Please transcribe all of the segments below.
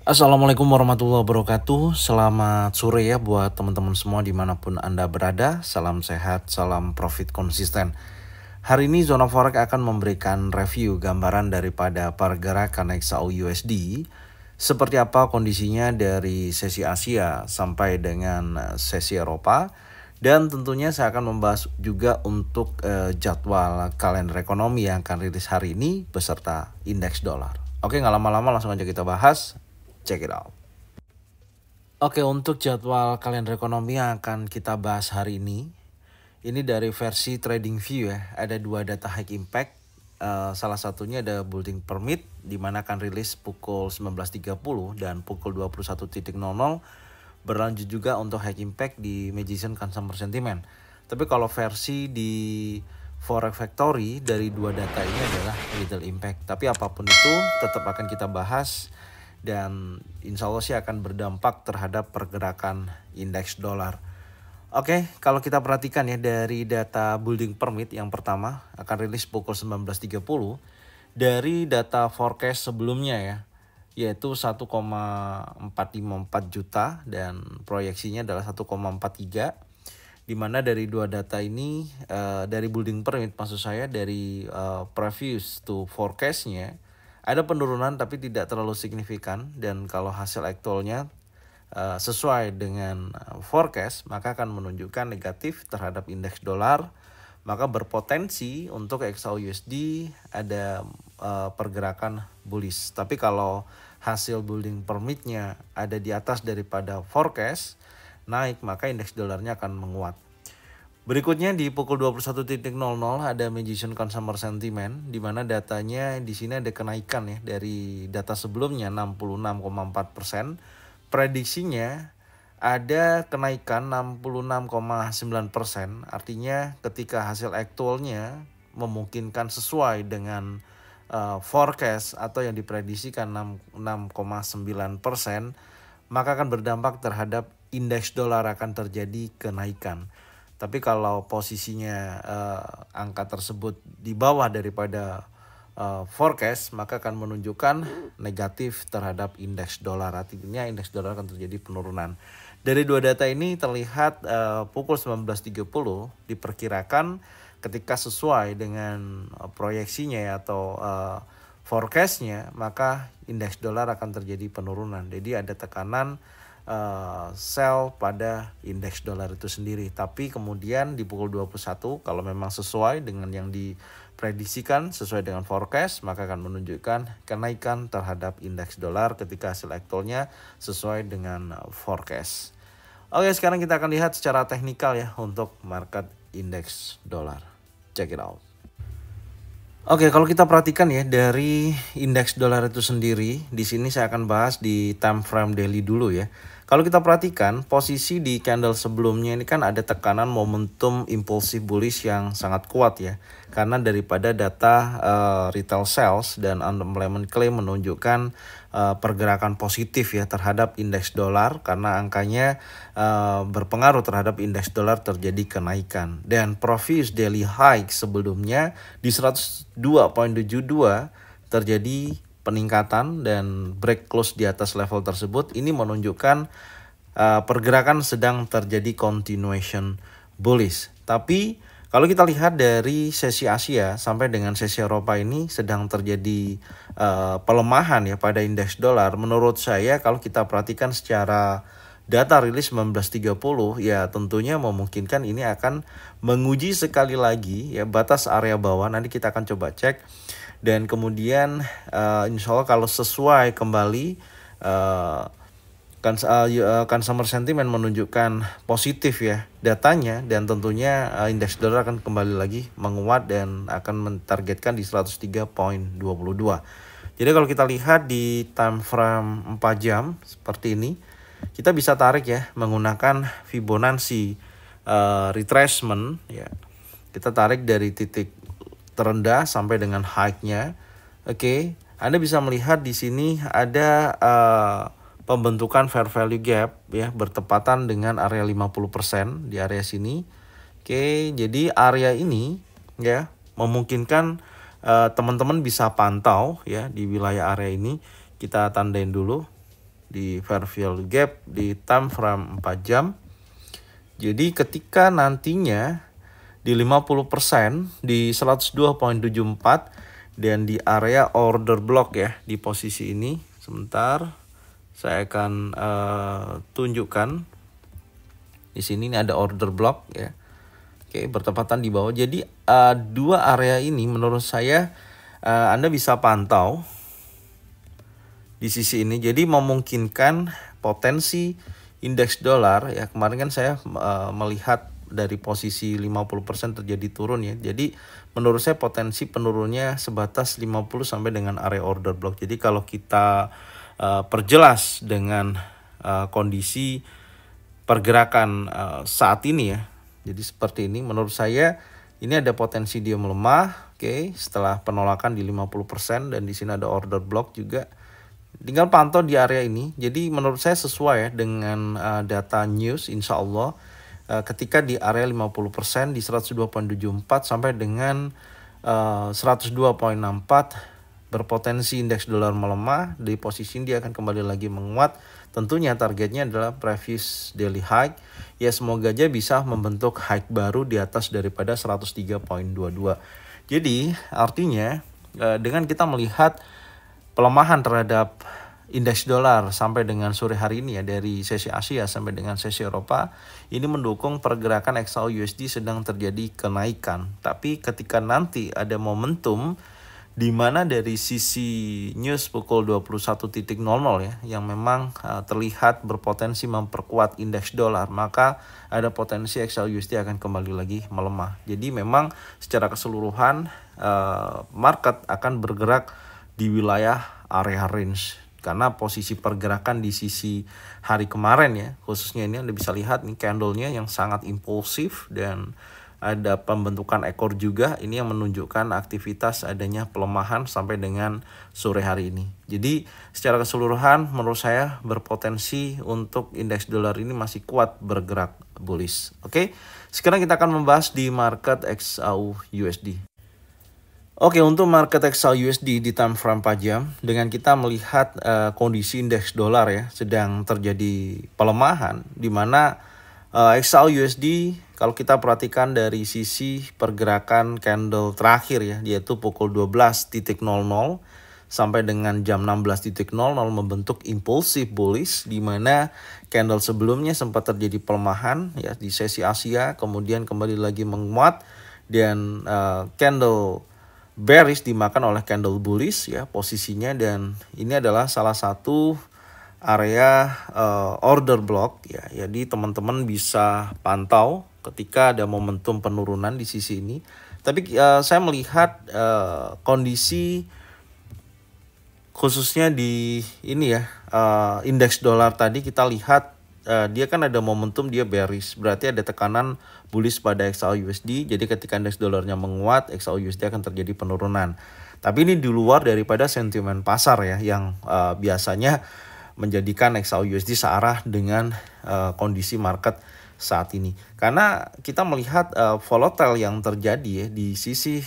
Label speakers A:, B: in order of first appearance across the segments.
A: Assalamualaikum warahmatullahi wabarakatuh. Selamat sore ya buat teman-teman semua dimanapun Anda berada. Salam sehat, salam profit konsisten. Hari ini Zona Forex akan memberikan review gambaran daripada pergerakan XAU USD. Seperti apa kondisinya dari sesi Asia sampai dengan sesi Eropa. Dan tentunya saya akan membahas juga untuk jadwal kalender ekonomi yang akan rilis hari ini beserta indeks dolar. Oke, nggak lama-lama langsung aja kita bahas. Check it out. Oke, untuk jadwal kalender ekonomi yang akan kita bahas hari ini dari versi TradingView ya. Ada dua data high impact. Salah satunya ada building permit di mana akan rilis pukul 19.30 dan pukul 21.00. Berlanjut juga untuk high impact di Magician Consumer Sentiment. Tapi kalau versi di Forex Factory dari dua data ini adalah little impact. Tapi apapun itu tetap akan kita bahas dan insya Allah sih akan berdampak terhadap pergerakan indeks dolar. Oke, kalau kita perhatikan ya dari data building permit yang pertama akan rilis pukul 19.30 dari data forecast sebelumnya ya, yaitu 1,454 juta dan proyeksinya adalah 1,43, di mana dari dua data ini dari building permit maksud saya dari previous to forecastnya ada penurunan tapi tidak terlalu signifikan, dan kalau hasil aktualnya sesuai dengan forecast maka akan menunjukkan negatif terhadap indeks dolar, maka berpotensi untuk XAU USD ada pergerakan bullish. Tapi kalau hasil building permitnya ada di atas daripada forecast naik, maka indeks dolarnya akan menguat. Berikutnya di pukul 21.00 ada Magician Consumer Sentiment, di mana datanya di sini ada kenaikan ya dari data sebelumnya 66,4%. Prediksinya ada kenaikan 66,9%. Artinya ketika hasil aktualnya memungkinkan sesuai dengan forecast atau yang diprediksikan 6,9%, maka akan berdampak terhadap indeks dolar akan terjadi kenaikan. Tapi kalau posisinya angka tersebut di bawah daripada forecast, maka akan menunjukkan negatif terhadap indeks dolar. Artinya indeks dolar akan terjadi penurunan. Dari dua data ini terlihat pukul 19.30 diperkirakan ketika sesuai dengan proyeksinya ya, atau forecastnya, maka indeks dolar akan terjadi penurunan. Jadi ada tekanan sell pada indeks dolar itu sendiri. Tapi kemudian di pukul 21 kalau memang sesuai dengan yang diprediksikan, sesuai dengan forecast, maka akan menunjukkan kenaikan terhadap indeks dolar ketika hasil aktualnya sesuai dengan forecast. Oke, sekarang kita akan lihat secara teknikal ya untuk market indeks dolar. Check it out. Oke, kalau kita perhatikan ya dari indeks dolar itu sendiri, di sini saya akan bahas di time frame daily dulu ya. Kalau kita perhatikan posisi di candle sebelumnya ini kan ada tekanan momentum impulsif bullish yang sangat kuat ya. Karena daripada data retail sales dan unemployment claim menunjukkan pergerakan positif ya terhadap indeks dolar, karena angkanya berpengaruh terhadap indeks dolar terjadi kenaikan. Dan previous daily high sebelumnya di 102.72 terjadi peningkatan dan break close di atas level tersebut. Ini menunjukkan pergerakan sedang terjadi continuation bullish. Tapi kalau kita lihat dari sesi Asia sampai dengan sesi Eropa ini sedang terjadi pelemahan ya pada indeks dolar. Menurut saya kalau kita perhatikan secara data rilis 19.30 ya tentunya memungkinkan ini akan menguji sekali lagi ya batas area bawah. Nanti kita akan coba cek. Dan kemudian insya Allah kalau sesuai kembali consumer sentiment menunjukkan positif ya datanya, dan tentunya indeks dolar akan kembali lagi menguat dan akan mentargetkan di 103.22. Jadi kalau kita lihat di time frame 4 jam seperti ini, kita bisa tarik ya menggunakan Fibonacci retracement ya. Kita tarik dari titik terendah sampai dengan high-nya. Oke, Anda bisa melihat di sini ada pembentukan fair value gap ya bertepatan dengan area 50% di area sini. Oke, jadi area ini ya memungkinkan teman-teman bisa pantau ya di wilayah area ini. Kita tandain dulu. di fair value gap di time frame 4 jam. Jadi ketika nantinya di 50% di 102.74 dan di area order block ya di posisi ini. Sebentar, saya akan tunjukkan di sini. Ini ada order block ya. Oke, bertepatan di bawah. Jadi dua area ini menurut saya Anda bisa pantau di sisi ini. Jadi memungkinkan potensi indeks dolar ya. Kemarin kan saya melihat dari posisi 50% terjadi turun ya. Jadi menurut saya potensi penurunnya sebatas 50 sampai dengan area order block. Jadi kalau kita perjelas dengan kondisi pergerakan saat ini ya. Jadi seperti ini menurut saya ini ada potensi dia melemah. Oke, setelah penolakan di 50% dan di sini ada order block juga. Tinggal pantau di area ini. Jadi menurut saya sesuai ya dengan data news insya Allah. Ketika di area 50% di 102.74 sampai dengan 102.64 berpotensi indeks dolar melemah. Di posisi ini dia akan kembali lagi menguat. Tentunya targetnya adalah previous daily high. Ya semoga aja bisa membentuk high baru di atas daripada 103.22. Jadi artinya dengan kita melihat pelemahan terhadap indeks dolar sampai dengan sore hari ini ya, dari sesi Asia sampai dengan sesi Eropa, ini mendukung pergerakan XAU USD sedang terjadi kenaikan. Tapi ketika nanti ada momentum di mana dari sisi news pukul 21.00 ya yang memang terlihat berpotensi memperkuat indeks dolar, maka ada potensi XAU USD akan kembali lagi melemah. Jadi memang secara keseluruhan market akan bergerak di wilayah area range. Karena posisi pergerakan di sisi hari kemarin ya, khususnya ini Anda bisa lihat nih candlenya yang sangat impulsif dan ada pembentukan ekor juga. Ini yang menunjukkan aktivitas adanya pelemahan sampai dengan sore hari ini. Jadi secara keseluruhan menurut saya berpotensi untuk indeks dolar ini masih kuat bergerak bullish. Oke, sekarang kita akan membahas di market XAU USD. Oke, untuk market XAU USD di time frame 4 jam dengan kita melihat kondisi indeks dolar ya sedang terjadi pelemahan, di mana XAU USD kalau kita perhatikan dari sisi pergerakan candle terakhir ya, yaitu pukul 12.00 sampai dengan jam 16.00 membentuk impulsif bullish, di mana candle sebelumnya sempat terjadi pelemahan ya di sesi Asia, kemudian kembali lagi menguat dan candle bearish dimakan oleh candle bullish ya posisinya, dan ini adalah salah satu area order block ya. Jadi teman-teman bisa pantau ketika ada momentum penurunan di sisi ini. Tapi saya melihat kondisi khususnya di ini ya, indeks dolar tadi kita lihat dia kan ada momentum dia bearish, berarti ada tekanan bullish pada XAU USD. Jadi ketika indeks dolarnya menguat, XAU USD akan terjadi penurunan. Tapi ini di luar daripada sentimen pasar ya, yang biasanya menjadikan XAU USD searah dengan kondisi market saat ini. Karena kita melihat volatile yang terjadi ya di sisi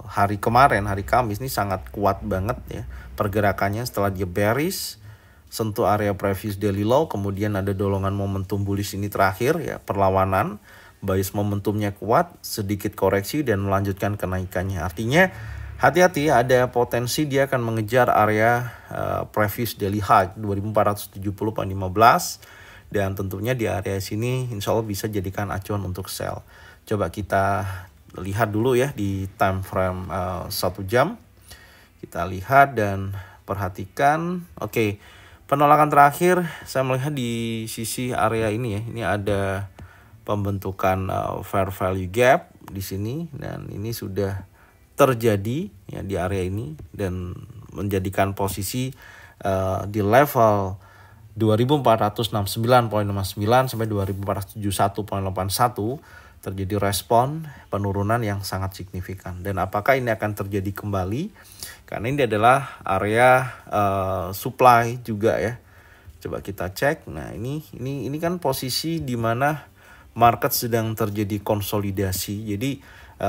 A: hari kemarin, hari Kamis ini sangat kuat banget ya pergerakannya. Setelah dia bearish sentuh area previous daily low, kemudian ada dolongan momentum bullish ini terakhir ya, perlawanan bias momentumnya kuat, sedikit koreksi dan melanjutkan kenaikannya. Artinya hati-hati, ada potensi dia akan mengejar area previous daily high 2470.15, dan tentunya di area sini insya Allah bisa jadikan acuan untuk sell. Coba kita lihat dulu ya di time frame 1 jam. Kita lihat dan perhatikan. Oke. Penolakan terakhir saya melihat di sisi area ini ya. Ini ada pembentukan fair value gap di sini, dan ini sudah terjadi ya di area ini dan menjadikan posisi di level 2469.59 sampai 2471.81 terjadi respon penurunan yang sangat signifikan. Dan apakah ini akan terjadi kembali? Karena ini adalah area supply juga ya. Coba kita cek. Nah, ini kan posisi di mana market sedang terjadi konsolidasi. Jadi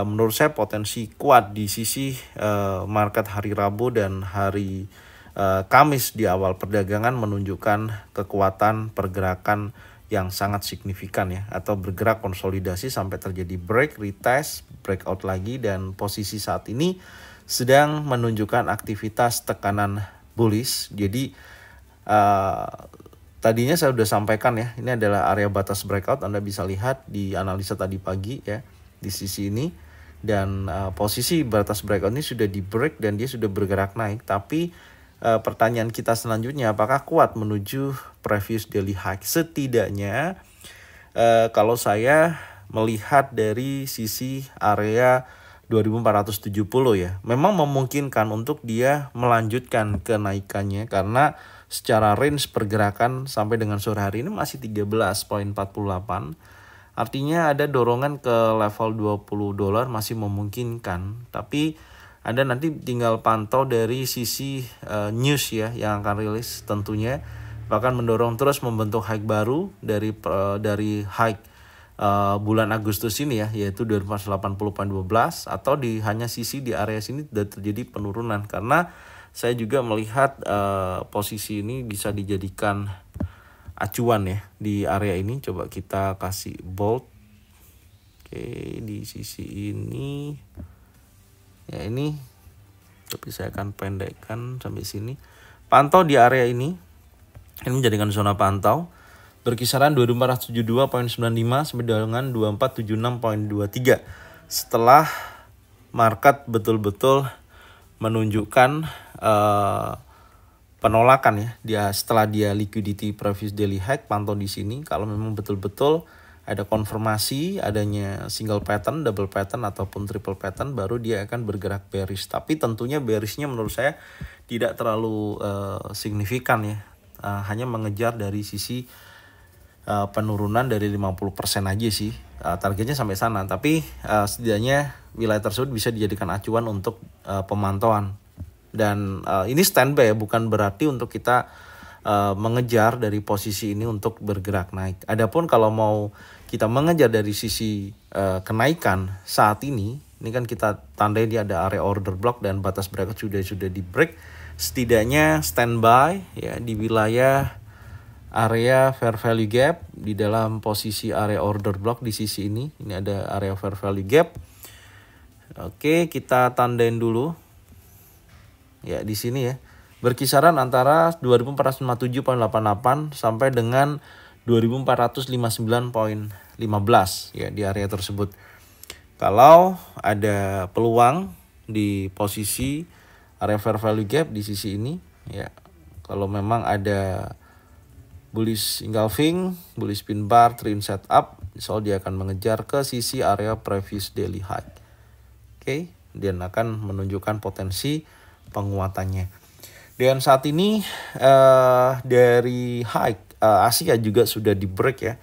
A: menurut saya potensi kuat di sisi market hari Rabu dan hari Kamis di awal perdagangan menunjukkan kekuatan pergerakan yang sangat signifikan ya, atau bergerak konsolidasi sampai terjadi break, retest, breakout lagi, dan posisi saat ini sedang menunjukkan aktivitas tekanan bullish. Jadi tadinya saya sudah sampaikan ya, ini adalah area batas breakout. Anda bisa lihat di analisa tadi pagi ya, di sisi ini, dan posisi batas breakout ini sudah di break dan dia sudah bergerak naik. Tapi pertanyaan kita selanjutnya, apakah kuat menuju previous daily high? Setidaknya kalau saya melihat dari sisi area 2470 ya, memang memungkinkan untuk dia melanjutkan kenaikannya, karena secara range pergerakan sampai dengan sore hari ini masih 13.48. Artinya ada dorongan ke level $20 masih memungkinkan. Tapi Anda nanti tinggal pantau dari sisi news ya yang akan rilis, tentunya bahkan mendorong terus membentuk high baru dari high bulan Agustus ini ya, yaitu 280.12, atau di hanya sisi di area sini sudah terjadi penurunan, karena saya juga melihat posisi ini bisa dijadikan acuan ya di area ini. Coba kita kasih bold. Oke, di sisi ini ya, ini tapi saya akan pendekkan sampai sini. Pantau di area ini menjadikan zona pantau berkisaran 2472.95 sampai dengan 2476.23. Setelah market betul-betul menunjukkan penolakan ya, setelah dia liquidity previous daily high, pantau di sini. Kalau memang betul-betul ada konfirmasi adanya single pattern, double pattern, ataupun triple pattern, baru dia akan bergerak bearish. Tapi tentunya bearishnya menurut saya tidak terlalu signifikan ya, hanya mengejar dari sisi penurunan dari 50% aja sih, targetnya sampai sana. Tapi setidaknya wilayah tersebut bisa dijadikan acuan untuk pemantauan. Dan ini standby ya, bukan berarti untuk kita mengejar dari posisi ini untuk bergerak naik. Adapun kalau mau kita mengejar dari sisi kenaikan saat ini kan kita tandai dia ada area order block dan batas breakout sudah di break. Setidaknya standby ya di wilayah area fair value gap di dalam posisi area order block di sisi ini. Ini ada area fair value gap. Oke, kita tandain dulu. Ya, di sini ya. Berkisaran antara 2457.88 sampai dengan 2459.15 ya di area tersebut. Kalau ada peluang di posisi area fair value gap di sisi ini ya, kalau memang ada bullish engulfing, bullish pin bar, trend setup, so dia akan mengejar ke sisi area previous daily high. Oke, dan akan menunjukkan potensi penguatannya. Dan saat ini dari high Asia juga sudah di break ya,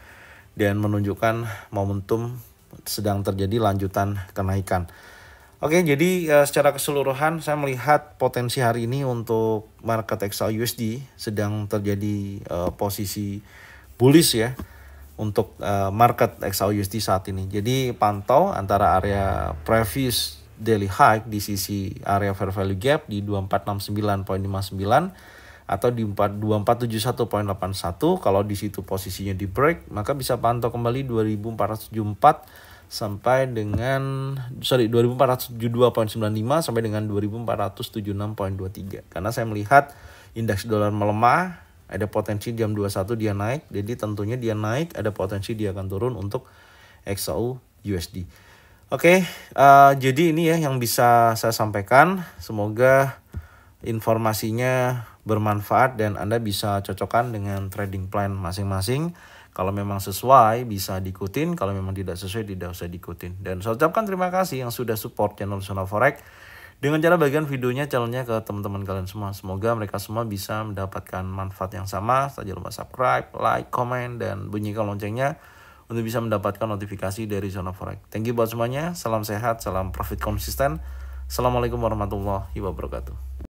A: dan menunjukkan momentum sedang terjadi lanjutan kenaikan. Oke, jadi secara keseluruhan saya melihat potensi hari ini untuk market XAUUSD sedang terjadi posisi bullish ya untuk market XAUUSD saat ini. Jadi pantau antara area previous daily high di sisi area fair value gap di 2469.59 atau di 2471.81. Kalau di situ posisinya di break, maka bisa pantau kembali 2474 sampai dengan 2472.95 sampai dengan 2476.23. Karena saya melihat indeks dolar melemah, ada potensi jam 21 dia naik, jadi tentunya dia naik, ada potensi dia akan turun untuk XAUUSD. Oke, jadi ini ya yang bisa saya sampaikan. Semoga informasinya bermanfaat dan Anda bisa cocokkan dengan trading plan masing-masing. Kalau memang sesuai bisa diikutin, kalau memang tidak sesuai tidak usah diikutin. Dan saya ucapkan terima kasih yang sudah support channel Zona Forex dengan cara bagikan videonya, channelnya ke teman-teman kalian semua. Semoga mereka semua bisa mendapatkan manfaat yang sama. Jangan lupa subscribe, like, comment, dan bunyikan loncengnya untuk bisa mendapatkan notifikasi dari Zona Forex. Thank you buat semuanya. Salam sehat, salam profit konsisten. Assalamualaikum warahmatullahi wabarakatuh.